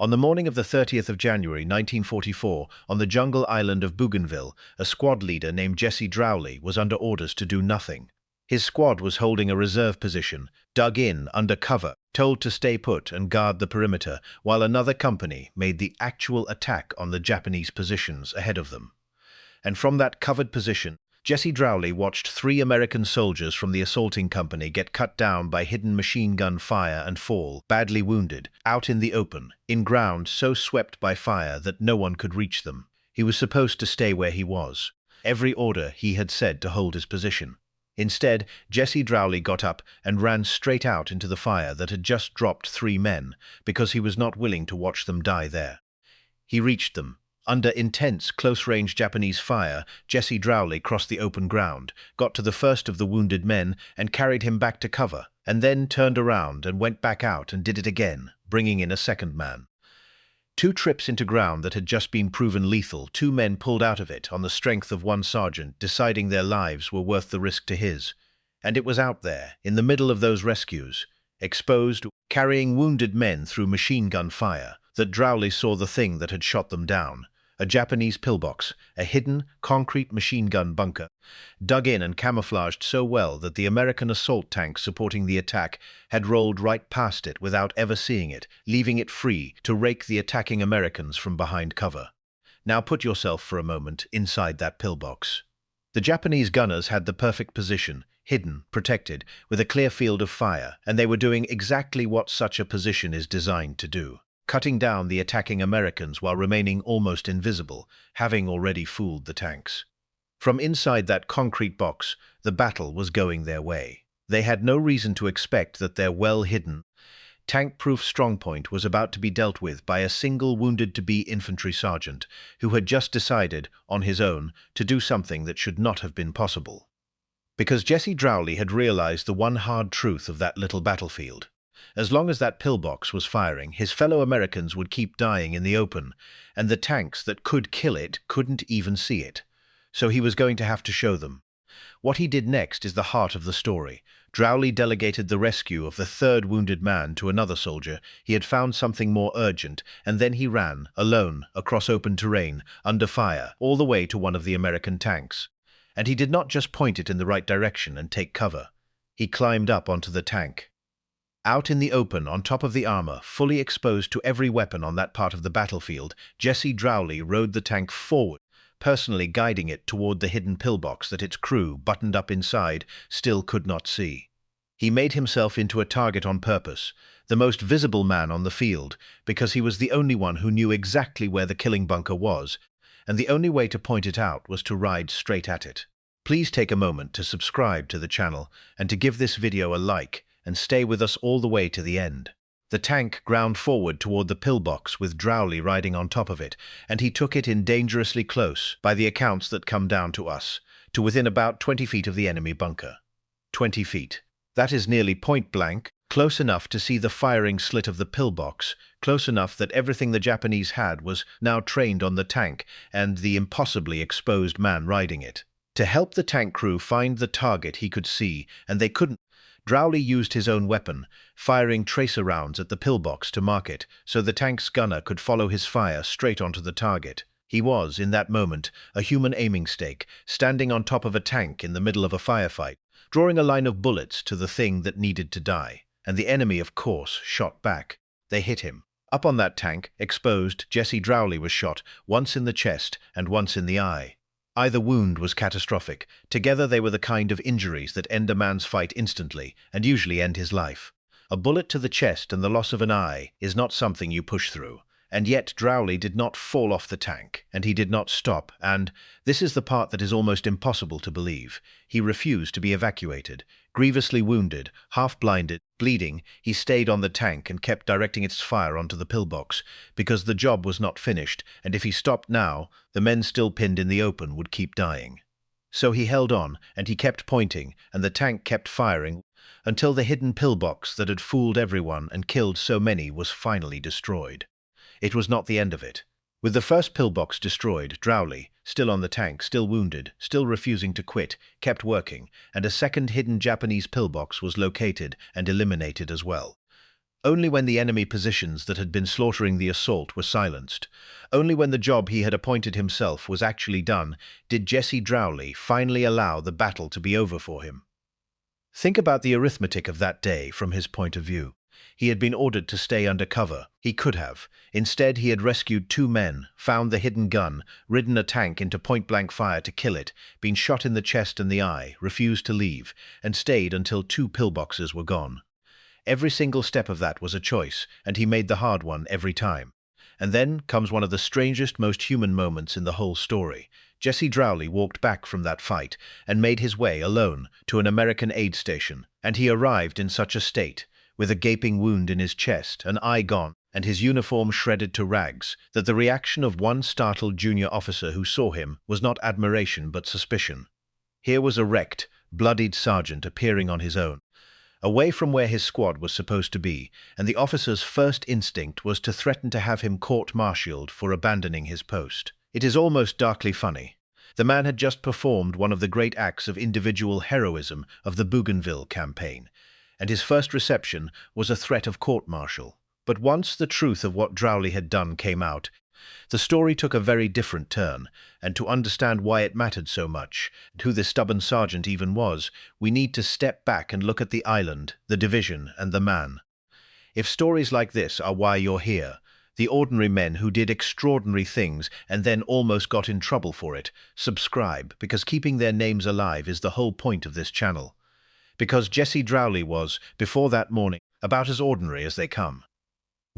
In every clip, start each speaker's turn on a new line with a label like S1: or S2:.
S1: On the morning of the 30th of January 1944, on the jungle island of Bougainville, a squad leader named Jesse Drowley was under orders to do nothing. His squad was holding a reserve position, dug in under cover, told to stay put and guard the perimeter, while another company made the actual attack on the Japanese positions ahead of them. And from that covered position, Jesse Drowley watched 3 American soldiers from the assaulting company get cut down by hidden machine gun fire and fall, badly wounded, out in the open, in ground so swept by fire that no one could reach them. He was supposed to stay where he was. Every order he had said to hold his position. Instead, Jesse Drowley got up and ran straight out into the fire that had just dropped 3 men, because he was not willing to watch them die there. He reached them. Under intense, close-range Japanese fire, Jesse Drowley crossed the open ground, got to the first of the wounded men and carried him back to cover, and then turned around and went back out and did it again, bringing in a second man. 2 trips into ground that had just been proven lethal, 2 men pulled out of it on the strength of one sergeant, deciding their lives were worth the risk to his. And it was out there, in the middle of those rescues, exposed, carrying wounded men through machine gun fire, that Drowley saw the thing that had shot them down. A Japanese pillbox, a hidden, concrete machine gun bunker, dug in and camouflaged so well that the American assault tanks supporting the attack had rolled right past it without ever seeing it, leaving it free to rake the attacking Americans from behind cover. Now put yourself for a moment inside that pillbox. The Japanese gunners had the perfect position, hidden, protected, with a clear field of fire, and they were doing exactly what such a position is designed to do. Cutting down the attacking Americans while remaining almost invisible, having already fooled the tanks. From inside that concrete box, the battle was going their way. They had no reason to expect that their well-hidden, tank-proof strongpoint was about to be dealt with by a single wounded-to-be infantry sergeant who had just decided, on his own, to do something that should not have been possible. Because Jesse Drowley had realized the one hard truth of that little battlefield. As long as that pillbox was firing, his fellow Americans would keep dying in the open, and the tanks that could kill it couldn't even see it. So he was going to have to show them. What he did next is the heart of the story. Drowley delegated the rescue of the 3rd wounded man to another soldier. He had found something more urgent, and then he ran, alone, across open terrain, under fire, all the way to one of the American tanks. And he did not just point it in the right direction and take cover. He climbed up onto the tank. Out in the open, on top of the armor, fully exposed to every weapon on that part of the battlefield, Jesse Drowley rode the tank forward, personally guiding it toward the hidden pillbox that its crew, buttoned up inside, still could not see. He made himself into a target on purpose, the most visible man on the field, because he was the only one who knew exactly where the killing bunker was, and the only way to point it out was to ride straight at it. Please take a moment to subscribe to the channel and to give this video a like, and stay with us all the way to the end. The tank ground forward toward the pillbox with Drowley riding on top of it, and he took it in dangerously close, by the accounts that come down to us, to within about 20 feet of the enemy bunker. 20 feet. That is nearly point blank, close enough to see the firing slit of the pillbox, close enough that everything the Japanese had was now trained on the tank and the impossibly exposed man riding it. To help the tank crew find the target he could see, and they couldn't, Drowley used his own weapon, firing tracer rounds at the pillbox to mark it, so the tank's gunner could follow his fire straight onto the target. He was, in that moment, a human aiming stake, standing on top of a tank in the middle of a firefight, drawing a line of bullets to the thing that needed to die. And the enemy, of course, shot back. They hit him. Up on that tank, exposed, Jesse Drowley was shot, once in the chest and once in the eye. Either wound was catastrophic. Together they were the kind of injuries that end a man's fight instantly, and usually end his life. A bullet to the chest and the loss of an eye is not something you push through. And yet Drowley did not fall off the tank, and he did not stop, and, this is the part that is almost impossible to believe, he refused to be evacuated. Grievously wounded, half-blinded, bleeding, he stayed on the tank and kept directing its fire onto the pillbox, because the job was not finished, and if he stopped now, the men still pinned in the open would keep dying. So he held on, and he kept pointing, and the tank kept firing, until the hidden pillbox that had fooled everyone and killed so many was finally destroyed. It was not the end of it. With the first pillbox destroyed, Drowley, still on the tank, still wounded, still refusing to quit, kept working, and a second hidden Japanese pillbox was located and eliminated as well. Only when the enemy positions that had been slaughtering the assault were silenced, only when the job he had appointed himself was actually done, did Jesse Drowley finally allow the battle to be over for him. Think about the arithmetic of that day from his point of view. He had been ordered to stay under cover. He could have. Instead, he had rescued 2 men, found the hidden gun, ridden a tank into point-blank fire to kill it, been shot in the chest and the eye, refused to leave, and stayed until 2 pillboxes were gone. Every single step of that was a choice, and he made the hard one every time. And then comes one of the strangest, most human moments in the whole story. Jesse Drowley walked back from that fight and made his way alone to an American aid station, and he arrived in such a state, with a gaping wound in his chest, an eye gone, and his uniform shredded to rags, that the reaction of one startled junior officer who saw him was not admiration but suspicion. Here was a wrecked, bloodied sergeant appearing on his own, away from where his squad was supposed to be, and the officer's first instinct was to threaten to have him court-martialed for abandoning his post. It is almost darkly funny. The man had just performed one of the great acts of individual heroism of the Bougainville campaign, and his first reception was a threat of court-martial. But once the truth of what Drowley had done came out, the story took a very different turn, and to understand why it mattered so much, and who this stubborn sergeant even was, we need to step back and look at the island, the division, and the man. If stories like this are why you're here, the ordinary men who did extraordinary things and then almost got in trouble for it, subscribe, because keeping their names alive is the whole point of this channel. Because Jesse Drowley was, before that morning, about as ordinary as they come.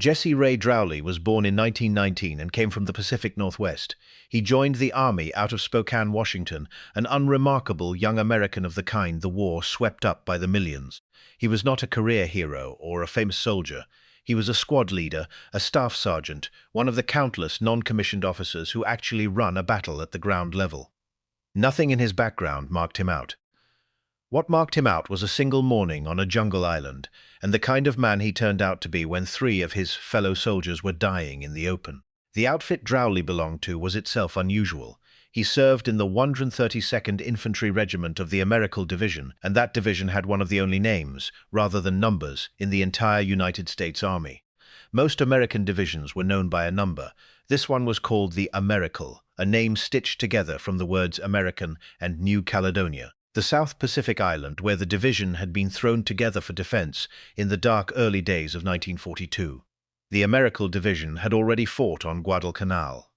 S1: Jesse Ray Drowley was born in 1919 and came from the Pacific Northwest. He joined the Army out of Spokane, Washington, an unremarkable young American of the kind the war swept up by the millions. He was not a career hero or a famous soldier. He was a squad leader, a staff sergeant, one of the countless non-commissioned officers who actually run a battle at the ground level. Nothing in his background marked him out. What marked him out was a single morning on a jungle island, and the kind of man he turned out to be when 3 of his fellow soldiers were dying in the open. The outfit Drowley belonged to was itself unusual. He served in the 132nd Infantry Regiment of the American Division, and that division had one of the only names, rather than numbers, in the entire United States Army. Most American divisions were known by a number. This one was called the Americal, a name stitched together from the words American and New Caledonia, the South Pacific island where the division had been thrown together for defense in the dark early days of 1942. The American Division had already fought on Guadalcanal,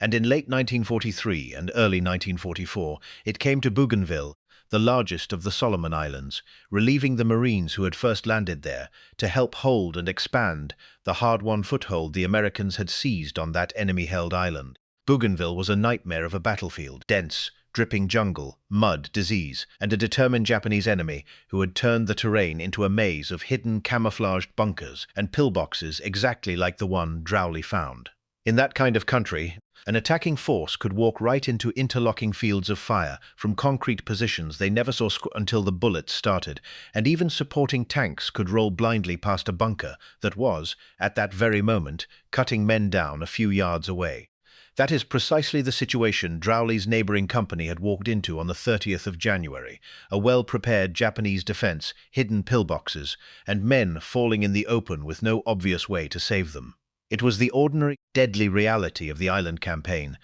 S1: and in late 1943 and early 1944 it came to Bougainville, the largest of the Solomon Islands, relieving the Marines who had first landed there to help hold and expand the hard-won foothold the Americans had seized on that enemy-held island. Bougainville was a nightmare of a battlefield, dense, dripping jungle, mud, disease, and a determined Japanese enemy who had turned the terrain into a maze of hidden camouflaged bunkers and pillboxes exactly like the one Drowley found. In that kind of country, an attacking force could walk right into interlocking fields of fire from concrete positions they never saw until the bullets started, and even supporting tanks could roll blindly past a bunker that was, at that very moment, cutting men down a few yards away. That is precisely the situation Drowley's neighboring company had walked into on the 30th of January, a well-prepared Japanese defense, hidden pillboxes, and men falling in the open with no obvious way to save them. It was the ordinary, deadly reality of the island campaign,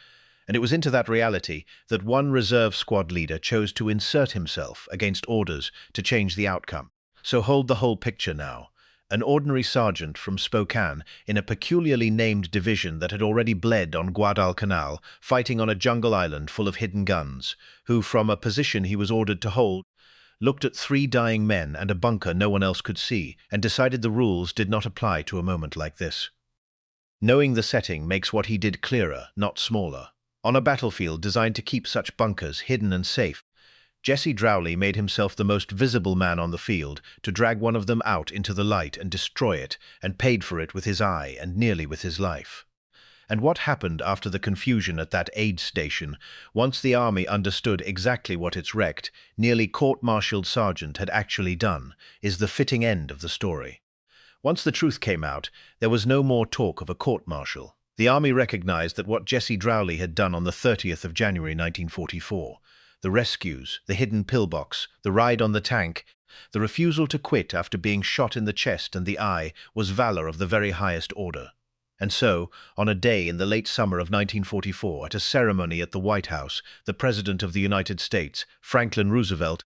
S1: and it was into that reality that one reserve squad leader chose to insert himself against orders to change the outcome. So hold the whole picture now. An ordinary sergeant from Spokane in a peculiarly named division that had already bled on Guadalcanal, fighting on a jungle island full of hidden guns, who, from a position he was ordered to hold, looked at 3 dying men and a bunker no one else could see, and decided the rules did not apply to a moment like this. Knowing the setting makes what he did clearer, not smaller. On a battlefield designed to keep such bunkers hidden and safe, Jesse Drowley made himself the most visible man on the field to drag one of them out into the light and destroy it, and paid for it with his eye and nearly with his life. And what happened after the confusion at that aid station, once the army understood exactly what its wrecked, nearly court-martialed sergeant had actually done, is the fitting end of the story. Once the truth came out, there was no more talk of a court-martial. The army recognized that what Jesse Drowley had done on the 30th of January 1944, the rescues, the hidden pillbox, the ride on the tank, The refusal to quit after being shot in the chest and the eye was valor of the very highest order. And so, on a day in the late summer of 1944, at a ceremony at the White House, the President of the United States, Franklin Roosevelt,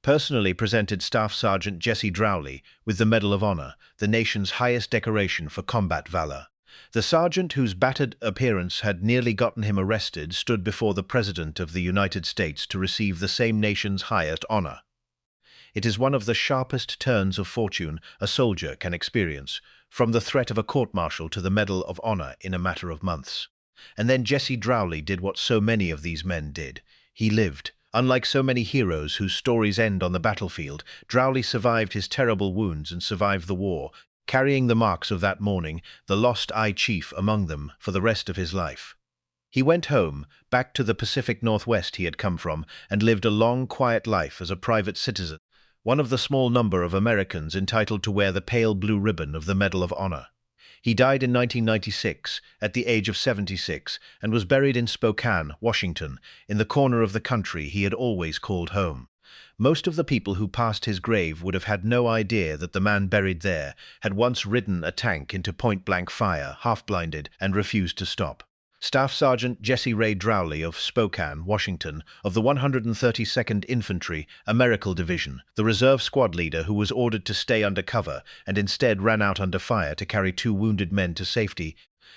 S1: personally presented Staff Sergeant Jesse Drowley with the Medal of Honor, the nation's highest decoration for combat valor. The sergeant, whose battered appearance had nearly gotten him arrested, stood before the President of the United States to receive the same nation's highest honor. It is one of the sharpest turns of fortune a soldier can experience, from the threat of a court-martial to the Medal of Honor in a matter of months. And then Jesse Drowley did what so many of these men did. He lived. Unlike so many heroes whose stories end on the battlefield, Drowley survived his terrible wounds and survived the war, carrying the marks of that morning, the lost eye chief among them, for the rest of his life. He went home, back to the Pacific Northwest he had come from, and lived a long, quiet life as a private citizen, one of the small number of Americans entitled to wear the pale blue ribbon of the Medal of Honor. He died in 1996, at the age of 76, and was buried in Spokane, Washington, in the corner of the country he had always called home. Most of the people who passed his grave would have had no idea that the man buried there had once ridden a tank into point-blank fire, half-blinded, and refused to stop. Staff Sergeant Jesse Ray Drowley of Spokane, Washington, of the 132nd Infantry, Americal Division, the reserve squad leader who was ordered to stay under cover and instead ran out under fire to carry 2 wounded men to safety,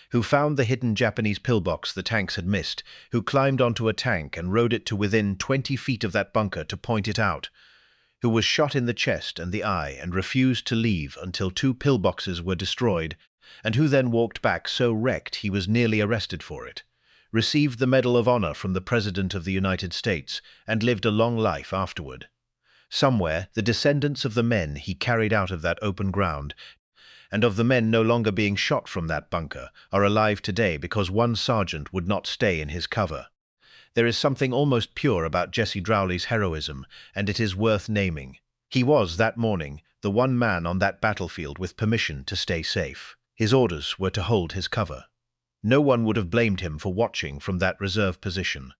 S1: who found the hidden Japanese pillbox the tanks had missed, who climbed onto a tank and rode it to within 20 feet of that bunker to point it out, who was shot in the chest and the eye and refused to leave until 2 pillboxes were destroyed, and who then walked back so wrecked he was nearly arrested for it, received the Medal of Honor from the President of the United States, and lived a long life afterward. Somewhere, the descendants of the men he carried out of that open ground, and of the men no longer being shot from that bunker, are alive today because one sergeant would not stay in his cover. There is something almost pure about Jesse Drowley's heroism, and it is worth naming. He was, that morning, the one man on that battlefield with permission to stay safe. His orders were to hold his cover. No one would have blamed him for watching from that reserve position.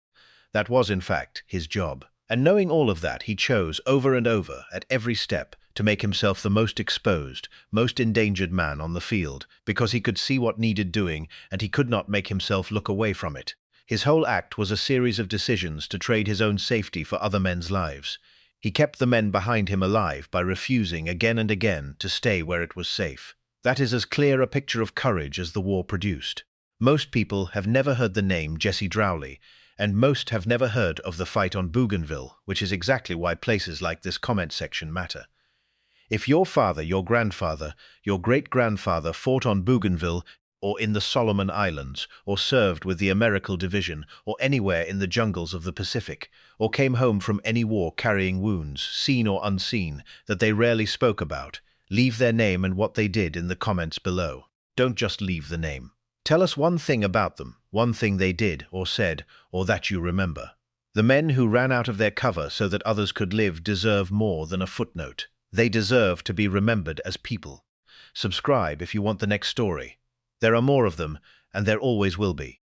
S1: That was, in fact, his job. And knowing all of that, he chose, over and over, at every step, to make himself the most exposed, most endangered man on the field, because he could see what needed doing, and he could not make himself look away from it. His whole act was a series of decisions to trade his own safety for other men's lives. He kept the men behind him alive by refusing again and again to stay where it was safe. That is as clear a picture of courage as the war produced. Most people have never heard the name Jesse Drowley, and most have never heard of the fight on Bougainville, which is exactly why places like this comment section matter. If your father, your grandfather, your great-grandfather fought on Bougainville, or in the Solomon Islands, or served with the American Division, or anywhere in the jungles of the Pacific, or came home from any war carrying wounds, seen or unseen, that they rarely spoke about, leave their name and what they did in the comments below. Don't just leave the name. Tell us one thing about them, one thing they did or said, or that you remember. The men who ran out of their cover so that others could live deserve more than a footnote. They deserve to be remembered as people. Subscribe if you want the next story. There are more of them, and there always will be.